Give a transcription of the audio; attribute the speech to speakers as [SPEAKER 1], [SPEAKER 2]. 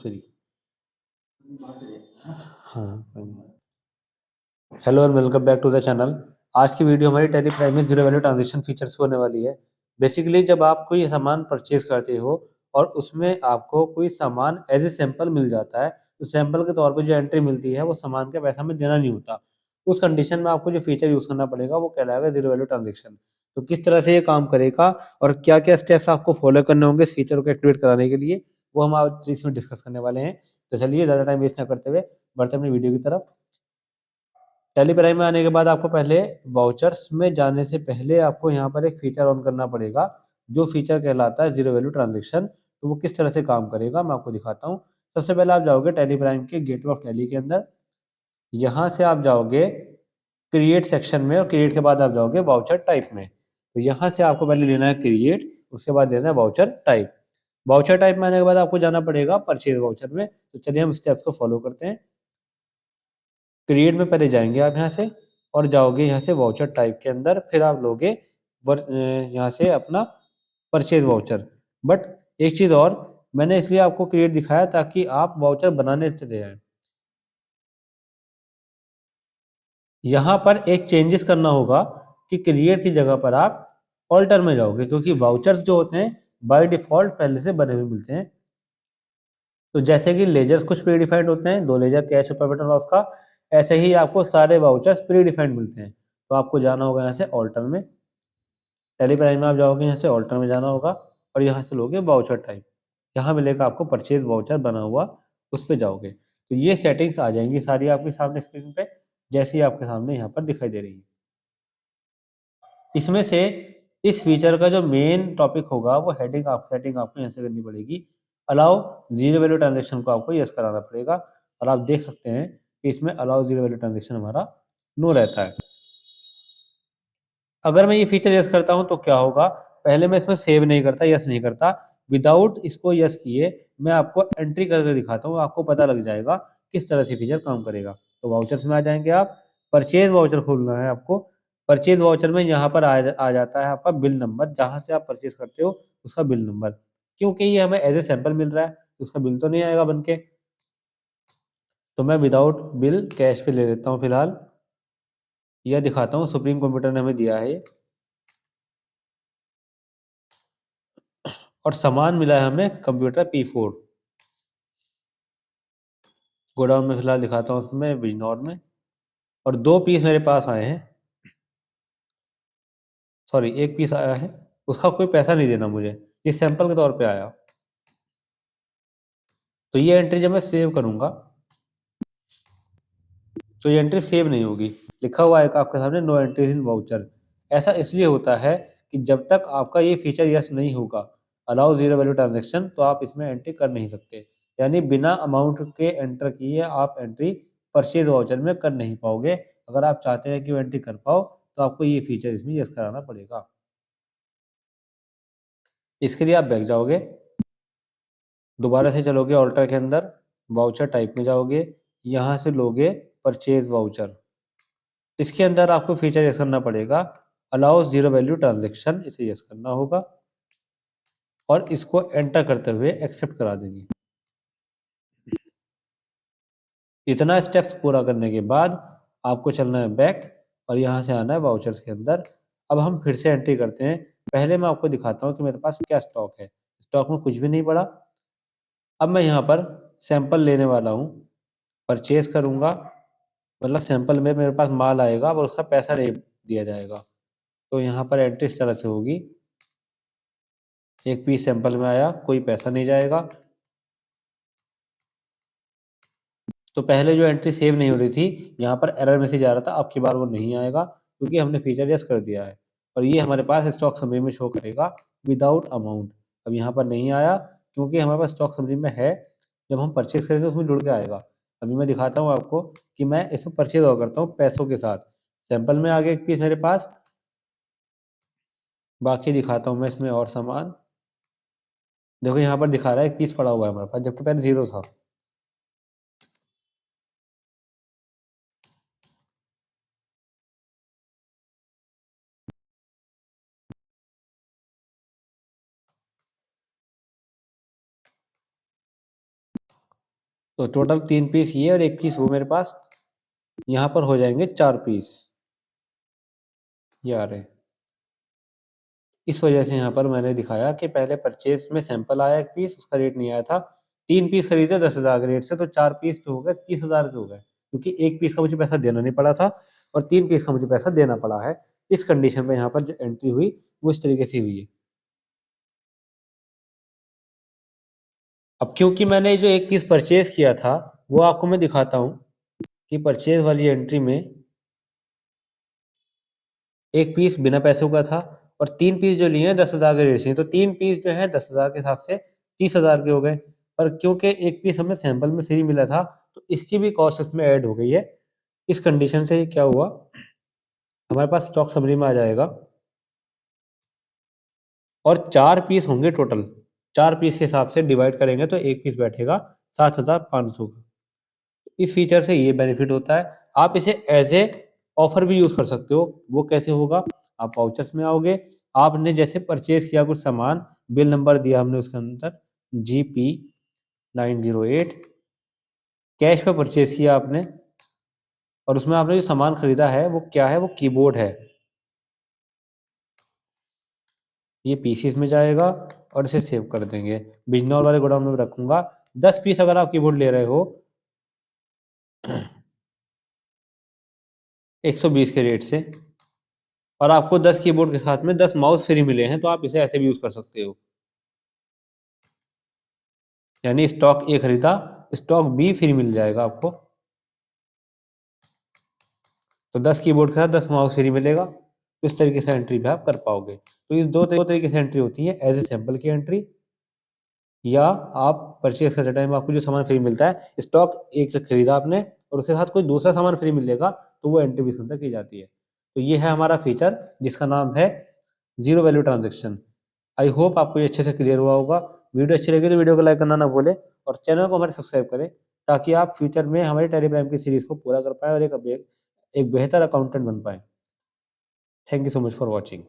[SPEAKER 1] Free. हाँ। Hello and welcome back to the channel. आज की वीडियो हमारी टैली प्राइम में जीरो वैल्यू ट्रांजैक्शन फीचर्स होने वाली है। बेसिकली जब आप कोई सामान परचेज करते हो और उसमें आपको कोई सामान एज ए सैंपल मिल जाता है, तो सैंपल के तौर पे जो एंट्री मिलती है वो सामान का पैसा हमें देना नहीं होता। उस कंडीशन में आपको जो फीचर यूज करना पड़ेगा वो कहलाएगा जीरो वैल्यू ट्रांजेक्शन। तो किस तरह से ये काम करेगा और क्या क्या स्टेप्स आपको फॉलो करने होंगे इस फीचर को एक्टिवेट कराने के लिए, वो हम आज इसमें डिस्कस करने वाले हैं। तो चलिए ज़्यादा टाइम वेस्ट ना करते हुए बढ़ते अपनी वीडियो की तरफ। टैली प्राइम में आने के बाद आपको पहले वाउचर्स में जाने से पहले आपको यहाँ पर एक फीचर ऑन करना पड़ेगा, जो फीचर कहलाता है जीरो वैल्यू ट्रांजेक्शन। तो वो किस तरह से काम करेगा मैं आपको दिखाता हूँ। सबसे पहले आप जाओगे टैली प्राइम के गेटवे ऑफ टैली के अंदर। यहाँ से आप जाओगे क्रिएट सेक्शन में और क्रिएट के बाद आप जाओगे वाउचर टाइप में। तो यहाँ से आपको पहले लेना है क्रिएट, उसके बाद लेना है वाउचर टाइप। वाउचर टाइप में आने के बाद आपको जाना पड़ेगा परचेज वाउचर में। तो चलिए हम स्टेप्स को फॉलो करते हैं। क्रिएट में पहले जाएंगे आप यहाँ से और जाओगे यहाँ से वाउचर टाइप के अंदर, फिर आप लोगे यहाँ से अपना परचेज वाउचर। बट एक चीज़ और, मैंने इसलिए आपको क्रिएट दिखाया ताकि आप वाउचर बनाने चले जाएं। यहाँ पर एक चेंजेस करना होगा कि क्रिएट की जगह पर आप ऑल्टर में जाओगे, क्योंकि वाउचर्स जो होते हैं बाय डिफॉल्ट पहले से बने हुए मिलते हैं। तो जैसे कि लेजर्स कुछ प्री डिफाइंड होते हैं, 2 लेजर कैश और प्रॉफिट एंड लॉस का, ऐसे ही आपको सारे वाउचर्स प्री डिफाइंड मिलते हैं। तो आपको जाना होगा यहाँ से ऑल्टर में। टैली प्राइम में आप जाओगे, यहाँ से ऑल्टर में जाना होगा और यहाँ से लोगे वाउचर टाइप। यहाँ मिलेगा आपको परचेज वाउचर बना हुआ, उस पर जाओगे तो ये सेटिंग्स आ जाएंगी सारी आपके सामने स्क्रीन पे, जैसे ही आपके सामने यहाँ पर दिखाई दे रही है। इसमें से इस फीचर का जो मेन टॉपिक होगा वो सेटिंग आपको यहाँ से करनी पड़ेगी। अलाउ जीरो वैल्यू ट्रांजेक्शन को आपको यस कराना पड़ेगा और आप देख सकते हैं कि इसमें अलाउ जीरो वैल्यू ट्रांजेक्शन हमारा नो रहता है। अगर मैं ये फीचर यस करता हूं तो क्या होगा, पहले मैं इसमें सेव नहीं करता, यस नहीं करता। विदाउट इसको यस किए मैं आपको एंट्री करके दिखाता हूँ, आपको पता लग जाएगा किस तरह से फीचर काम करेगा। तो वाउचर्स में आ जाएंगे आप, परचेज वाउचर खोलना है आपको। परचेज वाउचर में यहाँ पर आ जाता है आपका बिल नंबर, जहाँ से आप परचेज करते हो उसका बिल नंबर। क्योंकि ये हमें एज ए सैंपल मिल रहा है, उसका बिल तो नहीं आएगा बन के। तो मैं विदाउट बिल कैश पे ले लेता हूँ फिलहाल। यह दिखाता हूँ, सुप्रीम कंप्यूटर ने हमें दिया है और सामान मिला है हमें कंप्यूटर P4। गोडाउन में फिलहाल दिखाता हूँ उसमें बिजनौर में, और 2 पीस मेरे पास आए हैं। सॉरी, 1 पीस आया है, उसका कोई पैसा नहीं देना मुझे, ये सैंपल के तौर पे आया। तो ये एंट्री जब मैं सेव करूंगा तो ये एंट्री सेव नहीं होगी। लिखा हुआ है आपके सामने नो एंट्रीज इन वाउचर। ऐसा इसलिए होता है कि जब तक आपका ये फीचर यस नहीं होगा, अलाउ जीरो वैल्यू ट्रांजेक्शन, तो आप इसमें एंट्री कर नहीं सकते। यानी बिना अमाउंट के एंटर किए आप एंट्री परचेज वाउचर में कर नहीं पाओगे। अगर आप चाहते हैं कि वो एंट्री कर पाओ तो आपको ये फीचर इसमें यस कराना पड़ेगा। इसके लिए आप बैक जाओगे, दोबारा से चलोगे ऑल्टर के अंदर, वाउचर टाइप में जाओगे, यहाँ से लोगे परचेज वाउचर। इसके अंदर आपको फीचर यस करना पड़ेगा, अलाउ जीरो वैल्यू ट्रांजेक्शन, इसे यस करना होगा और इसको एंटर करते हुए एक्सेप्ट करा देंगे। इतना स्टेप्स पूरा करने के बाद आपको चलना है बैक और यहाँ से आना है वाउचर्स के अंदर। अब हम फिर से एंट्री करते हैं। पहले मैं आपको दिखाता हूँ कि मेरे पास क्या स्टॉक है। स्टॉक में कुछ भी नहीं पड़ा। अब मैं यहाँ पर सैंपल लेने वाला हूँ, परचेज करूँगा, मतलब सैंपल में मेरे पास माल आएगा और उसका पैसा नहीं दिया जाएगा। तो यहाँ पर एंट्री इस तरह से होगी, 1 पीस सैंपल में आया, कोई पैसा नहीं जाएगा। तो पहले जो एंट्री सेव नहीं हो रही थी, यहाँ पर एरर मैसेज आ रहा था, अब की बार वो नहीं आएगा क्योंकि हमने फीचर यस कर दिया है। और ये हमारे पास स्टॉक समरी में शो करेगा विदाउट अमाउंट। अब यहाँ पर नहीं आया क्योंकि हमारे पास स्टॉक समरी में है, जब हम परचेज करेंगे उसमें जुड़ के आएगा। अभी मैं दिखाता हूँ आपको कि मैं इसमें परचेज और करता हूँ पैसों के साथ। सैंपल में आ गया 1 पीस मेरे पास, बाकी दिखाता हूँ मैं इसमें और सामान। देखो यहाँ पर दिखा रहा है 1 पीस पड़ा हुआ है हमारे पास, जबकि पहले 0 था। तो टोटल 3 पीस ये और 1 पीस वो मेरे पास यहाँ पर हो जाएंगे 4 पीस। ये आ रहे। इस वजह से यहाँ पर मैंने दिखाया कि पहले परचेज में सैंपल आया 1 पीस, उसका रेट नहीं आया था। 3 पीस खरीदे 10,000 के रेट से, तो 4 पीस जो हो गए 30,000 के हो गए, क्योंकि 1 पीस का मुझे पैसा देना नहीं पड़ा था और 3 पीस का मुझे पैसा देना पड़ा है। इस कंडीशन पे यहाँ पर जो एंट्री हुई वो इस तरीके से हुई है। अब क्योंकि मैंने जो 1 पीस परचेज किया था वो आपको मैं दिखाता हूँ कि परचेज वाली एंट्री में 1 पीस बिना पैसों का था और 3 पीस जो लिए हैं 10,000 के रेट से, तो 3 पीस जो है 10,000 के हिसाब से 30,000 के हो गए। पर क्योंकि 1 पीस हमें सैंपल में फ्री मिला था तो इसकी भी कॉस्ट इसमें ऐड हो गई है। इस कंडीशन से क्या हुआ, हमारे पास स्टॉक समरी में आ जाएगा और 4 पीस होंगे टोटल। 4 पीस के हिसाब से डिवाइड करेंगे तो 1 पीस बैठेगा 7,500 का। इस फीचर से ये बेनिफिट होता है। आप इसे एज ए ऑफर भी यूज कर सकते हो। वो कैसे होगा, आप वाउचर्स में आओगे, आपने जैसे परचेज किया कुछ सामान, बिल नंबर दिया हमने उसके अंदर GP908, कैश पे परचेज किया आपने और उसमें आपने जो सामान खरीदा है वो क्या है, वो कीबोर्ड है। ये पीसीस में जाएगा और इसे सेव कर देंगे, बिजनौर वाले गोडाउन में रखूंगा। 10 पीस अगर आप कीबोर्ड ले रहे हो 120 के रेट से, और आपको 10 कीबोर्ड के साथ में 10 माउस फ्री मिले हैं, तो आप इसे ऐसे भी यूज कर सकते हो। यानी स्टॉक ए खरीदा, स्टॉक बी फ्री मिल जाएगा आपको। तो 10 कीबोर्ड के साथ 10 माउस फ्री मिलेगा। तो इस तरीके से एंट्री भी आप कर पाओगे। तो इस दो तरीके से एंट्री होती है, एज ए सैंपल की एंट्री, या आप परचेज करते टाइम आपको जो सामान फ्री मिलता है, स्टॉक एक से खरीदा आपने और उसके साथ कोई दूसरा सामान फ्री मिलेगा, तो वो एंट्री भी इसके अंदर की जाती है। तो ये है हमारा फीचर जिसका नाम है zero value transaction. I hope आपको ये अच्छे से क्लियर हुआ होगा। वीडियो अच्छी लगी तो वीडियो को लाइक करना ना भूलें और चैनल को हमारे सब्सक्राइब करें, ताकि आप फ्यूचर में हमारे टेलीग्राम की सीरीज को पूरा कर पाए और एक बेहतर अकाउंटेंट बन पाए। Thank you so much for watching.